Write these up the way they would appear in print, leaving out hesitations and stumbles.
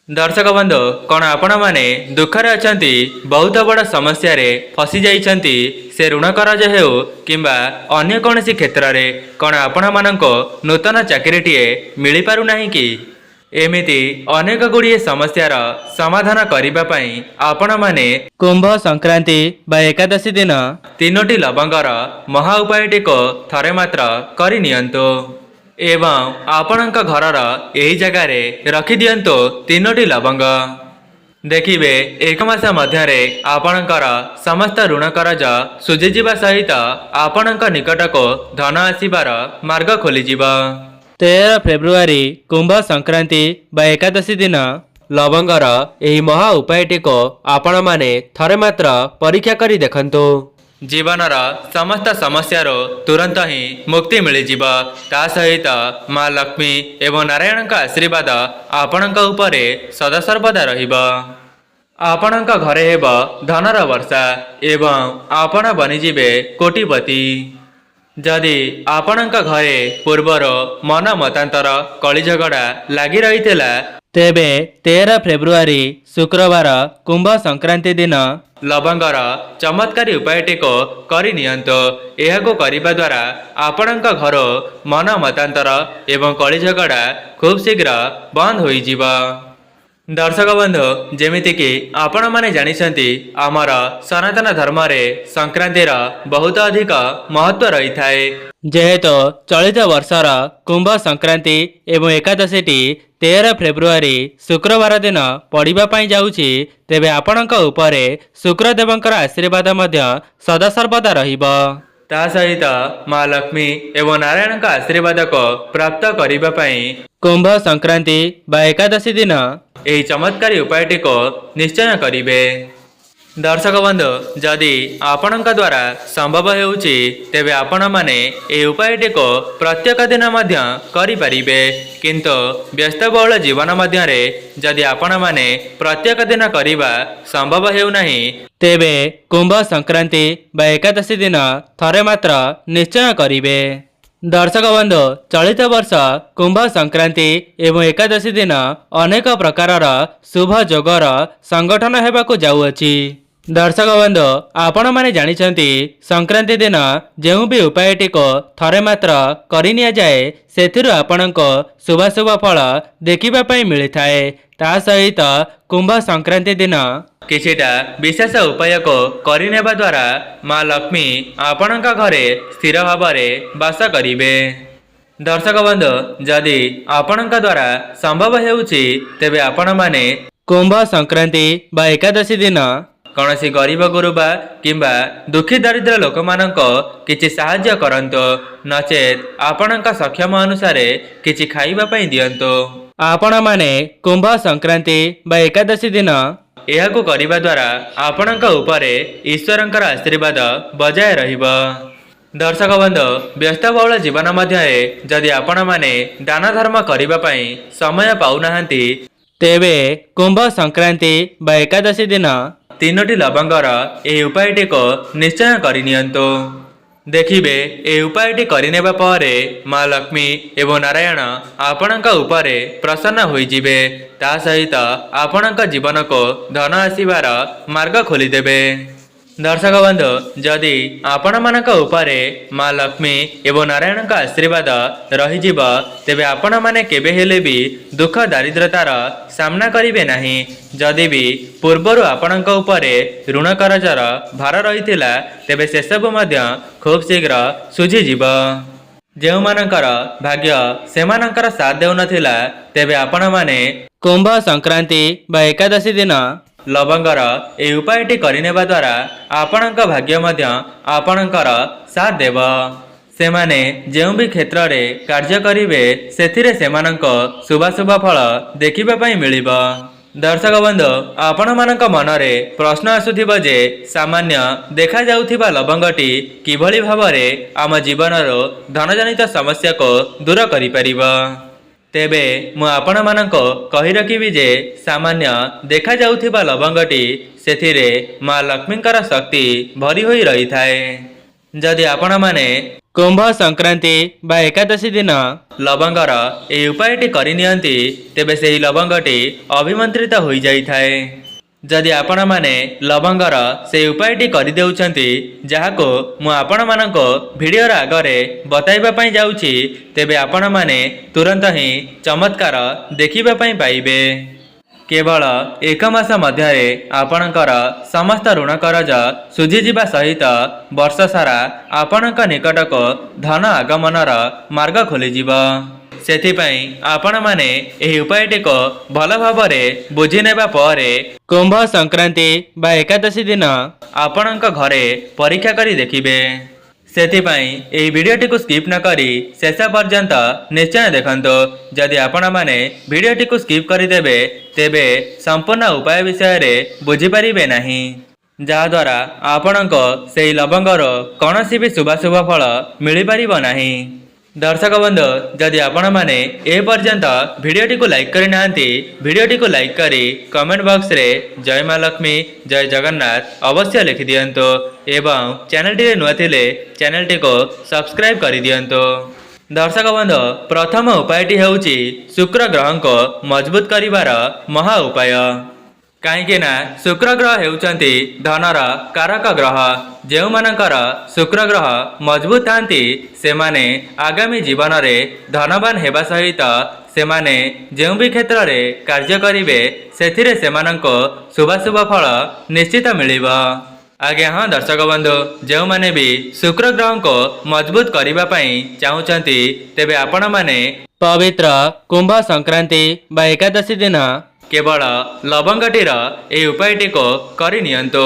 दर्शक बंधु कौन आपण मैंने दुखरे अच्छा बहुत बड़ समस्या फसी जाइछंती से ऋण करज हेउ किंबा अन्य कौन क्षेत्र में कौन आपण मानक नूतन चाकरीटीए मिल पारु नहीं कि एमिति अनेक गुड़िए समस्यार समाधान करने आपण माने कुंभ संक्रांति बा एकादशी दिन तीनोटी लवंगर महा उपायटी को थरे मात्र करि नियंतु एवं आपणक घरर यही जगार रखी दियंतु तीनोटी लवंग देखिए एक मास मध्य आपणकर समस्त ऋण करज सुझीजा सहित आपणक निकट को धन आसबार मार्ग खोलीजिब। 13 फेब्रुआरी कुंभ संक्रांति बा एकादशी दिन लवंगर यही महा उपायटी को आपण माने थरे मात्र परीक्षा करी देखंतु जीवनर समस्त समस्यारो तुरंत ही मुक्ति मिलजिब। ता सहित माँ लक्ष्मी एवं नारायण का आशीर्वाद आपणक उपरे सदा सर्वदा रहिब। आपणक घरे हेब धनर वर्षा एवं आपण बनिजिबे कोटिपति। जदि आपणक घरे पूर्वर मन मतांतर कली झगड़ा लगी रही तेबे 13 फेब्रुआरी शुक्रवार कुंभ संक्रांति दिन लवंगर चमत्कारी उपायटी को करि नियंतु। एहाको करिबा द्वारा आपणक घर मन मतांतर एवं कली झगड़ा खूब शीघ्र बंद होई जिबा। दर्शक बंधु जेमिति कि आपण माने जानिछंती आमर सनातन धर्म रे संक्रांतिर बहुत अधिक महत्व रही थाए जेहेतु चलित वर्षर कुंभ संक्रांति एवं एकादशीटी 13 फेब्रुआरी शुक्रवार दिन पड़िबा पई जाउछि तेबे आपणक उपरे शुक्रदेवंकर आशीर्वाद मध्य सदा सर्वदा रहिब। ता सहित माँ लक्ष्मी एवं नारायण का आशीर्वाद को प्राप्त करिबा पई कुंभ संक्रांति बा एकादशी दिन यही चमत्कारी उपायटी को निश्चय करिबे। दर्शक बंधु जदि आपणक द्वारा संभव हेउछि तेबे आपण माने ए उपायटी को प्रत्येक दिन मध्य करि परिबे किंतु व्यस्तबहुल जीवन मध्य रे जदि आपण माने प्रत्येक दिन करिबा संभव हेउ नाही तेबे कुंभ संक्रांति बा एकादशी दिन थरे मात्र निश्चय करिबे। दर्शक बंधु चलित वर्ष कुंभ संक्रांति एवं एकादशी दिन अनेक प्रकारर शुभ जोगर संगठन हेबाकु जाउअछि। दर्शक बंधु आपण माने जानिछंती संक्रांति दिन जेउ भी उपायटी को थरे मात्र करि निया जाए सेथिरु आपणको शुभाशुभ फल देखिबा पई मिली थाए। ता सहित कुंभ संक्रांति दिन किछिटा विशेष उपाय को करिनेबा द्वारा माँ लक्ष्मी आपणक घरे स्थिर भावरे वास करिबे। दर्शक बंधु जदि आपणक द्वारा संभव हेउछि तेबे आपण माने कुंभ संक्रांति बा एकादशी दिन कौनसी गरीब गुरुबा किंबा दुखी दरिद्र लोक मानक किछि साहाय्य करंतो नचेत आपणक सक्षम अनुसार किछि खाइबा पई दियंतो। आपण माने कुंभ संक्रांति बा एकादशी दिन एहाकु करिबा द्वारा आपणक उपरे ईश्वरंकर आशीर्वाद बजाय रहिबो। दर्शक बंधु व्यस्तबहुल जीवन मध्य जदि आपण माने दान धर्म करिबा पई समय पाउ नाहंती तेबे कुंभ संक्रांति बा एकादशी दिन तीनोटी लवंगर यही उपायटी को निश्चय करि नियंतु। देखिबे ए उपायटी करिनेबा परे माँ लक्ष्मी एवं नारायण आपणक उपरे प्रसन्न होई जिबे। ता सहित आपणक जीवन को धन आसीबार मार्ग खोली देबे। दर्शक बंधु जदि आपण मानक उपरे माँ लक्ष्मी एवं नारायण का आशीर्वाद रही जिब तेबे आपण माने केबे हेले भी दुख दारिद्रतार सामना करिवे नाही। जदि भी पूर्वरु आपणक उपरे ऋण करजर भार रहिथिला तेबे से सब मध्य खूब शीघ्र सुझी जिब। जेउ मानकर भाग्य सेमानकर साथ देउ नथिला तेबे आपण माने कुंभ संक्रांति बा एकादशी दिन लवंगर ए उपायटी करिनेबा द्वारा आपणक भाग्य मध्य आपणकर साथ देव। सेमाने जेउ भी क्षेत्र रे कार्य करिवे सेथिरे सेमानक शुभाशुभ फल देखिबा पई मिलिब। दर्शक बंधु आपण मानक मनरे प्रश्न आसुथिबो जे सामान्य देखा जाउथिबा लवंगटी किभली भावरे आम जीवनरो धनजनित समस्या को दूर करि परिबो। तेबे मु आपण मानको कहि रखिबि जे सामान्य देखा जाउथिबा लवंगटी सेथिरे माँ लक्ष्मीकर शक्ति भरी होई रही थाए। जदि आपण माने कुंभ संक्रांति बा एकादशी दिन लवंगर ए उपायटी करनियंती तेबे सेही लवंगटी अभिमंत्रित होई जाइथाए। जदि आपण माने लवंगर से उपायटी करि देउछंती जाहाको मु आपण मानको भिडियोर आगरे बताइबा पई जाउछि तेबे आपण माने तुरंत ही चमत्कार देखिबा पई पाइबे। केवल एक मास मध्य आपणकर समस्त ऋण करज सुझीजा सहित वर्ष सारा आपणक निकटक धन आगमनर मार्ग खोलीजिब। सेथिपाई आपण माने एही उपायटी को भल भावरे बुझी नेबा परे कुंभ संक्रांति बा एकादशी दिन आपणक घरे परीक्षा करी देखिबे। सेथिपाई एही वीडियोटी को स्किप न करी शेष पर्यंत निश्चय देखंतो। जदि आपण माने वीडियोटी को स्किप करी देबे तेबे संपूर्ण उपाय विषय रे बुझी परिबे नाही, जहा द्वारा आपणको सेही लवंगर कौनसी भी शुभाशुभ फल मिली परिबो नाही। दर्शक बंधु जदि आपण माने ए पर्यंत वीडियोटी को लाइक करि नांती वीडियोटी को लाइक करी कमेंट बॉक्स रे जय मां लक्ष्मी जय जगन्नाथ अवश्य लिखि दियंतो एवं चैनल टी नुआ थिले चैनल टी को सब्सक्राइब करि दियंतो। दर्शक बंधु प्रथम उपायटी हेउची शुक्र ग्रह को मजबूत करिवार महा उपाय। कहीं शुक्र ग्रह हेउचंती धनर कारक ग्रह। जो मानकर शुक्र ग्रह मजबूत थांती से माने आगामी जीवन में धनवान हेबा सहित से माने जो भी क्षेत्र में कार्य करिवे सेथिरे सेमानंको शुभाशुभ फल निश्चित मिलिबा। आज्ञा हाँ दर्शक बंधु जो माने भी शुक्र ग्रह को मजबूत करिबा पई चाहुचंती तेबे आपण माने पवित्र कुंभ संक्रांति बा एकादशी दिन केवल लवंगटीर ए उपायटी को करि नियंतो।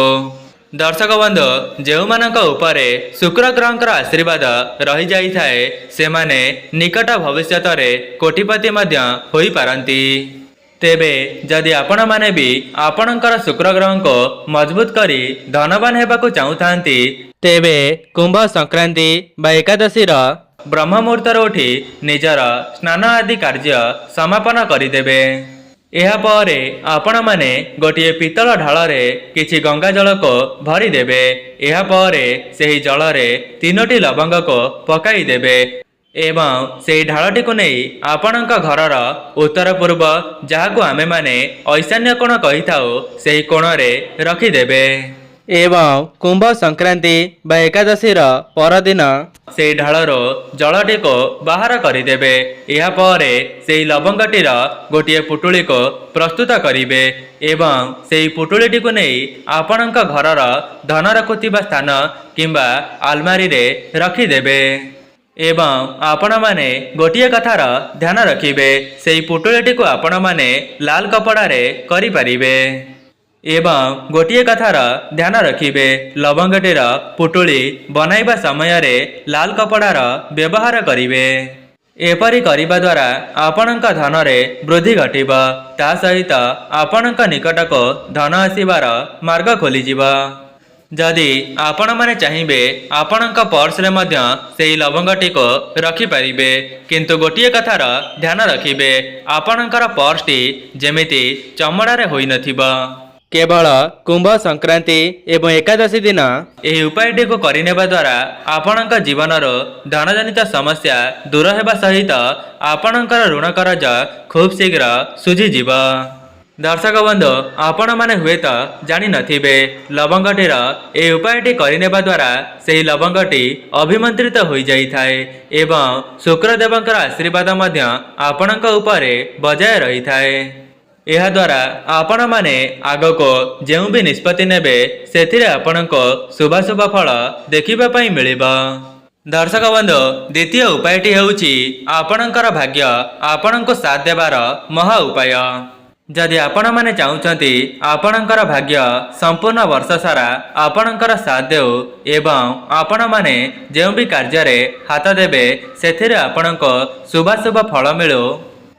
दर्शक बंधु जो मानक उपरे शुक्र ग्रहंकर आशीर्वाद रही जाई थाए से माने निकट भविष्यत रे कोटिपति मध्य होई पारंती। तेबे जदि आपण माने भी आपणकर शुक्र ग्रह को मजबूत करी धनवान हेबाकु चाहुथांती तेबे कुंभ संक्रांति बा एकादशी ब्रह्म मुहूर्त उठी निजर स्नान आदि कार्य समापन करिदेबे। एहा परे आपण माने गोटिए पितल ढाल रे किछि गंगा जल को भरी देबे। एहा परे सेही जल रे 3टी लवंग को पकाई देबे एवं सेही ढालटी को नहीं आपणक घरर उत्तर पूर्व जहाको आमे माने ऐशान्य कोण कहि थाउ सेही कोण रे रखी देबे एवं कुंभ संक्रांति बा एकादशी परदिन से ढालर जलटी को बाहर करदेबे। या परे से लवंगटीर गोटे पुटुली को प्रस्तुत करिवे एवं से पुटुलीटी को नहीं आपणक घरर धन रखुथिबा स्थान किंबा आलमारी रे रखिदेबे एवं आपण माने गोटे कथार ध्यान रखिबे से पुटुलीटी को आपण माने लाल कपड़ा रे करि परिबे एवं गोटे कथार ध्यान रखिबे लवंगटीर पुटुली बनाइबा समय रे लाल कपड़ार व्यवहार करिवे। एपरि करिबा द्वारा आपणक धन रे वृद्धि घटिब ता सहित आपणक निकटक धन आसीबार मार्ग खोलीजिब। जदि आपण माने चाहिए आपणक पर्स रे मध्य सेही लवंगटी को रखि परिबे किंतु गोटे कथार ध्यान रखिबे आपणकर पर्स टी जेमिति चमड़ा रे होई नथिबा। केवल कुंभ संक्रांति एवं एकादशी दिन यह उपायटी को करिनेबा द्वारा आपणक जीवनर धनजनित समस्या दूर हेबा सहित आपणकर ऋण करज खूब शीघ्र सुझीजिब। दर्शक बंधु आपण माने हुए तो जानि नथिबे लवंगटीर ए उपायटी करिनेबा द्वारा सेही लवंगटी अभिमंत्रित होई जाई थाए एवं शुक्रदेवंकर आशीर्वाद मध्य आपणक उपरे बजाय रही थाए। यह द्वारा आपण माने आग को जो भी निष्पत्ति नेबे सेथिरे आपणको शुभाशुभ फल देखिबा पई मिलिबा। दर्शक बंधु द्वितीय उपायटी हेउची आपणकर भाग्य आपणको साथ देबार महा उपाय। जदि आपण माने चाहुचंती आपणकर भाग्य संपूर्ण वर्ष सारा आपणकर साथ देउ एवं आपण माने जो भी कार्य रे हाथ देबे सेथिरे आपणको शुभाशुभ फल मिलु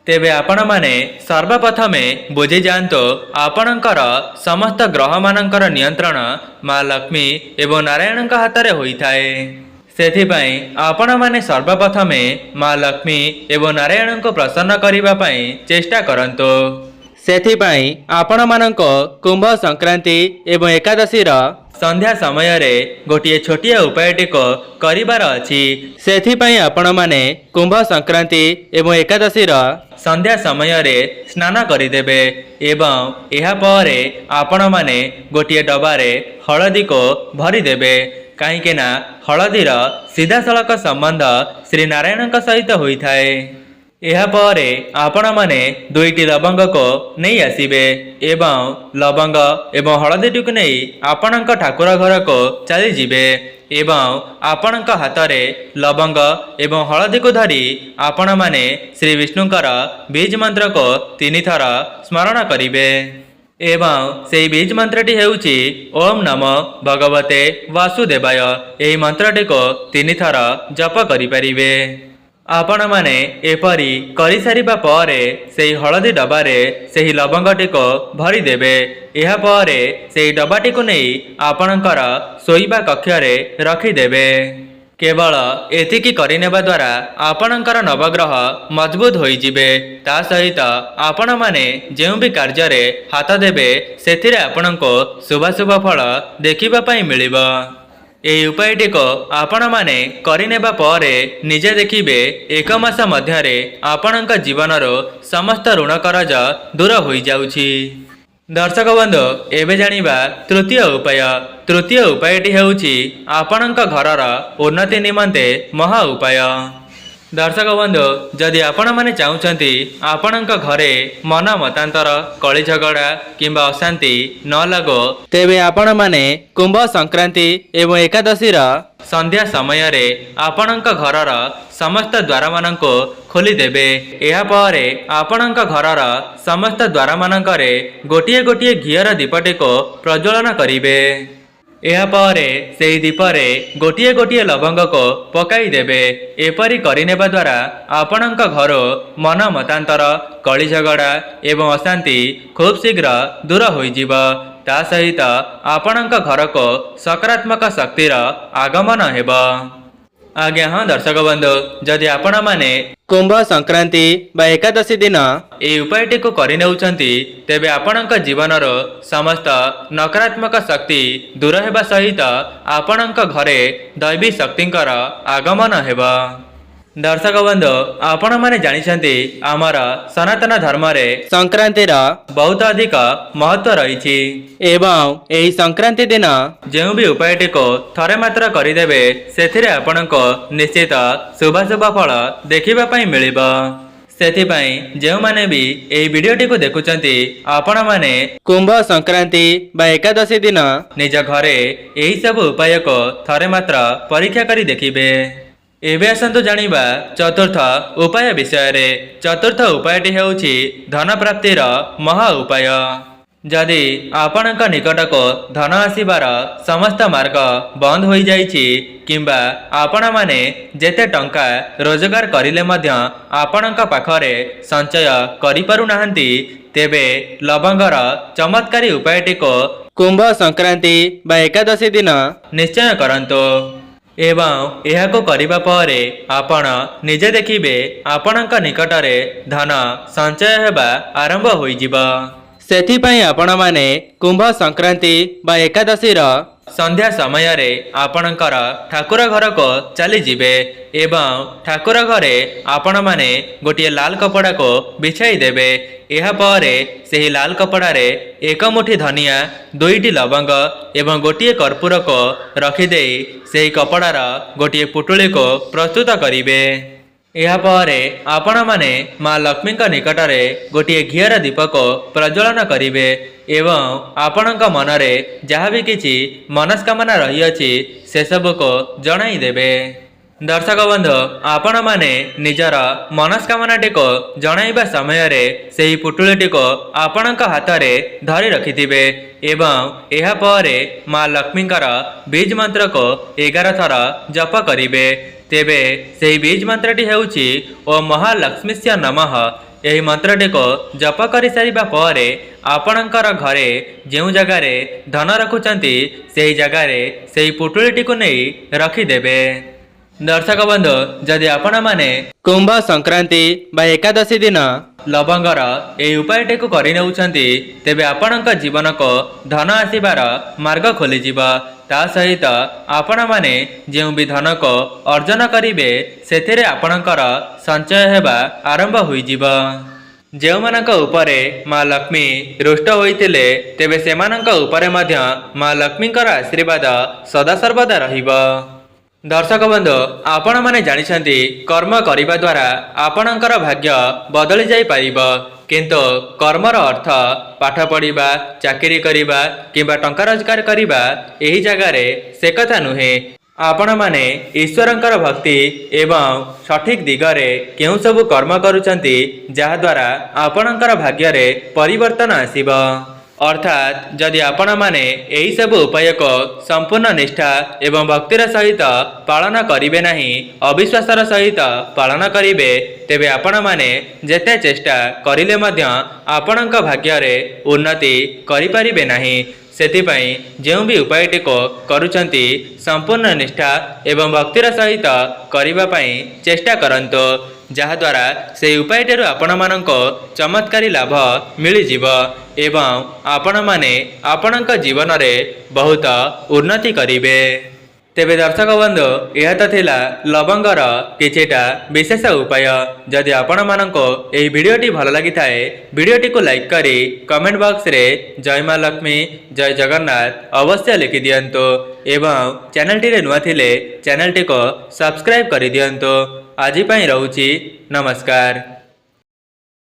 तेबे आपण माने सर्वप्रथमे बुझी जांतो आपणकर समस्त ग्रह मानकर नियंत्रण मां लक्ष्मी एवं नारायण हाथ रे होई थाए। सेथिपाई आपण माने सर्वप्रथमे मां लक्ष्मी एवं नारायण को प्रसन्न करिबा पई चेष्टा करंतो। ସେଥିପାଇଁ ଆପଣମାନଙ୍କ କୁମ୍ଭ ସଂକ୍ରାନ୍ତି ଏବଂ ଏକାଦଶୀର ସନ୍ଧ୍ୟା ସମୟରେ ଗୋଟିଏ ଛୋଟିଆ ଉପାୟଟିକୁ କରିବାର ଅଛି। ସେଥିପାଇଁ ଆପଣମାନେ କୁମ୍ଭ ସଂକ୍ରାନ୍ତି ଏବଂ ଏକାଦଶୀର ସନ୍ଧ୍ୟା ସମୟରେ ସ୍ନାନ କରିଦେବେ ଏବଂ ଏହା ପରେ ଆପଣମାନେ ଗୋଟିଏ ଡବାରେ ହଳଦୀକୁ ଭରିଦେବେ। କାହିଁକି ନା ହଳଦୀର ସିଧାସଳଖ ସମ୍ବନ୍ଧ ଶ୍ରୀ ନାରାୟଣଙ୍କ ସହିତ ହୋଇଥାଏ। ଏହାପରେ ଆପଣମାନେ 2ଟି ଲବଙ୍ଗକୁ ନେଇ ଆସିବେ ଏବଂ ଲବଙ୍ଗ ଏବଂ ହଳଦୀଟିକୁ ନେଇ ଆପଣଙ୍କ ଠାକୁର ଘରକୁ ଚାଲିଯିବେ ଏବଂ ଆପଣଙ୍କ ହାତରେ ଲବଙ୍ଗ ଏବଂ ହଳଦୀକୁ ଧରି ଆପଣମାନେ ଶ୍ରୀ ବିଷ୍ଣୁଙ୍କର ବୀଜ ମନ୍ତ୍ରକୁ 3 ଥର ସ୍ମରଣ କରିବେ ଏବଂ ସେହି ବୀଜ ମନ୍ତ୍ରଟି ହେଉଛି ଓମ୍ ନମୋ ଭଗବତେ ବାସୁଦେବାୟ। ଏହି ମନ୍ତ୍ରଟିକୁ 3 ଥର ଜପ କରିପାରିବେ। ଆପଣମାନେ ଏପରି କରିସାରିବା ପରେ ସେହି ହଳଦୀ ଡବାରେ ସେହି ଲବଙ୍ଗଟିକୁ ଭରିଦେବେ। ଏହାପରେ ସେହି ଡବାଟିକୁ ନେଇ ଆପଣଙ୍କର ଶୋଇବା କକ୍ଷରେ ରଖିଦେବେ। କେବଳ ଏତିକି କରିନେବା ଦ୍ୱାରା ଆପଣଙ୍କର ନବଗ୍ରହ ମଜବୁତ ହୋଇଯିବେ। ତା ସହିତ ଆପଣମାନେ ଯେଉଁ ବି କାର୍ଯ୍ୟରେ ହାତ ଦେବେ ସେଥିରେ ଆପଣଙ୍କୁ ଶୁଭାଶୁଭ ଫଳ ଦେଖିବା ପାଇଁ ମିଳିବ। ଏହି ଉପାୟଟିକୁ ଆପଣମାନେ କରିନେବା ପରେ ନିଜେ ଦେଖିବେ 1 ମାସ ମଧ୍ୟରେ ଆପଣଙ୍କ ଜୀବନରୁ ସମସ୍ତ ଋଣ କରଜ ଦୂର ହୋଇଯାଉଛି। ଦର୍ଶକ ବନ୍ଧୁ, ଏବେ ଜାଣିବା ତୃତୀୟ ଉପାୟ। ତୃତୀୟ ଉପାୟଟି ହେଉଛି ଆପଣଙ୍କ ଘରର ଉନ୍ନତି ନିମନ୍ତେ ମହା ଉପାୟ। ଦର୍ଶକ ବନ୍ଧୁ, ଯଦି ଆପଣମାନେ ଚାହୁଁଛନ୍ତି ଆପଣଙ୍କ ଘରେ ମନ ମତାନ୍ତର, କଳି ଝଗଡ଼ା କିମ୍ବା ଅଶାନ୍ତି ନ ଲାଗୁ, ତେବେ ଆପଣମାନେ କୁମ୍ଭ ସଂକ୍ରାନ୍ତି ଏବଂ ଏକାଦଶୀର ସନ୍ଧ୍ୟା ସମୟରେ ଆପଣଙ୍କ ଘରର ସମସ୍ତ ଦ୍ୱାରମାନଙ୍କୁ ଖୋଲିଦେବେ। ଏହାପରେ ଆପଣଙ୍କ ଘରର ସମସ୍ତ ଦ୍ୱାରମାନଙ୍କରେ ଗୋଟିଏ ଗୋଟିଏ ଘିଅର ଦୀପଟିକୁ ପ୍ରଜ୍ୱଳନ କରିବେ। ଏହାପରେ ସେହି ଦୀପରେ ଗୋଟିଏ ଗୋଟିଏ ଲବଙ୍ଗକୁ ପକାଇ ଦେବେ। ଏପରି କରିନେବା ଦ୍ୱାରା ଆପଣଙ୍କ ଘରୁ ମନ ମତାନ୍ତର, କଳି ଝଗଡ଼ା ଏବଂ ଅଶାନ୍ତି ଖୁବ୍ ଶୀଘ୍ର ଦୂର ହୋଇଯିବ। ତା ସହିତ ଆପଣଙ୍କ ଘରକୁ ସକାରାତ୍ମକ ଶକ୍ତିର ଆଗମନ ହେବ। ଆଜ୍ଞା ହଁ ଦର୍ଶକ ବନ୍ଧୁ, ଯଦି ଆପଣମାନେ କୁମ୍ଭ ସଂକ୍ରାନ୍ତି ବା ଏକାଦଶୀ ଦିନ ଏହି ଉପାୟଟିକୁ କରିନେଉଛନ୍ତି, ତେବେ ଆପଣଙ୍କ ଜୀବନର ସମସ୍ତ ନକାରାତ୍ମକ ଶକ୍ତି ଦୂର ହେବା ସହିତ ଆପଣଙ୍କ ଘରେ ଦୈବୀ ଶକ୍ତିଙ୍କର ଆଗମନ ହେବ। ଦର୍ଶକ ବନ୍ଧୁ, ଆପଣମାନେ ଜାଣିଛନ୍ତି ଆମର ସନାତନ ଧର୍ମରେ ସଂକ୍ରାନ୍ତିର ବହୁତ ଅଧିକ ମହତ୍ତ୍ୱ ରହିଛି ଏବଂ ଏହି ସଂକ୍ରାନ୍ତି ଦିନ ଯେଉଁ ବି ଉପାୟଟିକୁ ଥରେ ମାତ୍ର କରିଦେବେ ସେଥିରେ ଆପଣଙ୍କୁ ନିଶ୍ଚିତ ଶୁଭାଶୁଭ ଫଳ ଦେଖିବା ପାଇଁ ମିଳିବ। ସେଥିପାଇଁ ଯେଉଁମାନେ ବି ଏହି ଭିଡ଼ିଓଟିକୁ ଦେଖୁଛନ୍ତି, ଆପଣମାନେ କୁମ୍ଭ ସଂକ୍ରାନ୍ତି ବା ଏକାଦଶୀ ଦିନ ନିଜ ଘରେ ଏହି ସବୁ ଉପାୟକୁ ଥରେ ମାତ୍ର ପରୀକ୍ଷା କରି ଦେଖିବେ। ଏବେ ଆସନ୍ତୁ ଜାଣିବା ଚତୁର୍ଥ ଉପାୟ ବିଷୟରେ। ଚତୁର୍ଥ ଉପାୟଟି ହେଉଛି ଧନ ପ୍ରାପ୍ତିର ମହା ଉପାୟ। ଯଦି ଆପଣଙ୍କ ନିକଟକୁ ଧନ ଆସିବାର ସମସ୍ତ ମାର୍ଗ ବନ୍ଦ ହୋଇଯାଇଛି କିମ୍ବା ଆପଣମାନେ ଯେତେ ଟଙ୍କା ରୋଜଗାର କରିଲେ ମଧ୍ୟ ଆପଣଙ୍କ ପାଖରେ ସଞ୍ଚୟ କରିପାରୁନାହାନ୍ତି, ତେବେ ଲବଙ୍ଗର ଚମତ୍କାରୀ ଉପାୟଟିକୁ କୁମ୍ଭ ସଂକ୍ରାନ୍ତି ବା ଏକାଦଶୀ ଦିନ ନିଶ୍ଚୟ କରନ୍ତୁ ଏବଂ ଏହାକୁ କରିବା ପରେ ଆପଣ ନିଜେ ଦେଖିବେ ଆପଣଙ୍କ ନିକଟରେ ଧନ ସଞ୍ଚୟ ହେବା ଆରମ୍ଭ ହୋଇଯିବ। ସେଥିପାଇଁ ଆପଣମାନେ କୁମ୍ଭ ସଂକ୍ରାନ୍ତି ବା ଏକାଦଶୀର ସନ୍ଧ୍ୟା ସମୟରେ ଆପଣଙ୍କର ଠାକୁର ଘରକୁ ଚାଲିଯିବେ ଏବଂ ଠାକୁର ଘରେ ଆପଣମାନେ ଗୋଟିଏ ଲାଲ କପଡ଼ାକୁ ବିଛାଇ ଦେବେ। ଏହାପରେ ସେହି ଲାଲ କପଡ଼ାରେ 1 ମୁଠି ଧନିଆ, 2ଟି ଲବଙ୍ଗ ଏବଂ ଗୋଟିଏ କର୍ପୂରକୁ ରଖିଦେଇ ସେହି କପଡ଼ାର ଗୋଟିଏ ପୁଟୁଳିକୁ ପ୍ରସ୍ତୁତ କରିବେ। ଏହାପରେ ଆପଣମାନେ ମା ଲକ୍ଷ୍ମୀଙ୍କ ନିକଟରେ ଗୋଟିଏ ଘିଅର ଦୀପକୁ ପ୍ରଜ୍ୱଳନ କରିବେ ଏବଂ ଆପଣଙ୍କ ମନରେ ଯାହା ବି କିଛି ମନସ୍କାମନା ରହିଅଛି ସେସବୁକୁ ଜଣାଇଦେବେ। ଦର୍ଶକ ବନ୍ଧୁ, ଆପଣମାନେ ନିଜର ମନସ୍କାମନାଟିକୁ ଜଣାଇବା ସମୟରେ ସେହି ପୁଟୁଳିଟିକୁ ଆପଣଙ୍କ ହାତରେ ଧରି ରଖିଥିବେ ଏବଂ ଏହାପରେ ମା ଲକ୍ଷ୍ମୀଙ୍କର ବୀଜ ମନ୍ତ୍ରକୁ 11 ଥର ଜପ କରିବେ। ତେବେ ସେହି ବୀଜ ମନ୍ତ୍ରଟି ହେଉଛି ଓମ୍ ମହାଲକ୍ଷ୍ମୀସ୍ୟ ନମଃ। ଏହି ମନ୍ତ୍ରଟିକୁ ଜପ କରିସାରିବା ପରେ ଆପଣଙ୍କର ଘରେ ଯେଉଁ ଜାଗାରେ ଧନ ରଖୁଛନ୍ତି ସେହି ଜାଗାରେ ସେହି ପୁଟୁଳିଟିକୁ ନେଇ ରଖିଦେବେ। दर्शक बंधु जदि आपण माने कुंभ संक्रांति बा एकादशी दिन लवंगर ए उपायटी को करनेउछंती तेबे आपणक जीवन को धन आसीबार मार्ग खोलीजिब। ता सहित आपण माने जेउ भी धन को अर्जन करिवे सेथिरे आपणकर संचय हेबा आरंभ होइजिब। जेउमानक उपरे माँ लक्ष्मी रुष्ट होइतिले तेबे सेमानक उपरे मध्य माँ लक्ष्मीकर आशीर्वाद सदा सर्वदा रहिब। दर्शक बंधु आपण माने जानिछंती कर्म करिबा द्वारा आपणकर भाग्य बदली जाई पारिबो, किंतु कर्मर अर्थ पाठ पढ़िबा, चाकरी करिबा किंबा टंका रोजगार करिबा एही जगारे से कथा नुहे। आपण माने ईश्वरंकर भक्ति एवं सठिक दिगरे केउ सब कर्म करूचंती जहा द्वारा आपणकर भाग्य रे परिवर्तन आसीबो। अर्थात जदि आपण माने एही सब उपाय को संपूर्ण निष्ठा एवं भक्तिर सहित पालन करिवे नाही, अविश्वासर सहित पालन करिवे, तेबे आपण माने जेते चेष्टा करिले मध्य आपणक भाग्य रे उन्नति करि परिबे नाही। सेथिपाई जेउ भी उपायटी को करूचंती संपूर्ण निष्ठा एवं भक्तिर सहित करिबा पई चेष्टा करंतो, जहा द्वारा से उपायटी आपण मानको चमत्कारी लाभ मिली जीव एवं आपण माने आपणक जीवन रे बहुत उन्नति करिवे। तेबे दर्शक बंधु यह तो थिला लवंगर किछिटा विशेष उपाय। जदि आपण मानको एही वीडियोटी भल लगी थाए वीडियोटी को लाइक करी कमेंट बॉक्स रे जय मां लक्ष्मी जय जगन्नाथ अवश्य लिखि दियंतो एवं चैनल टी रे नुआ थिले चैनल टी को सब्सक्राइब करि दियंतो। आजि पई रहूची नमस्कार।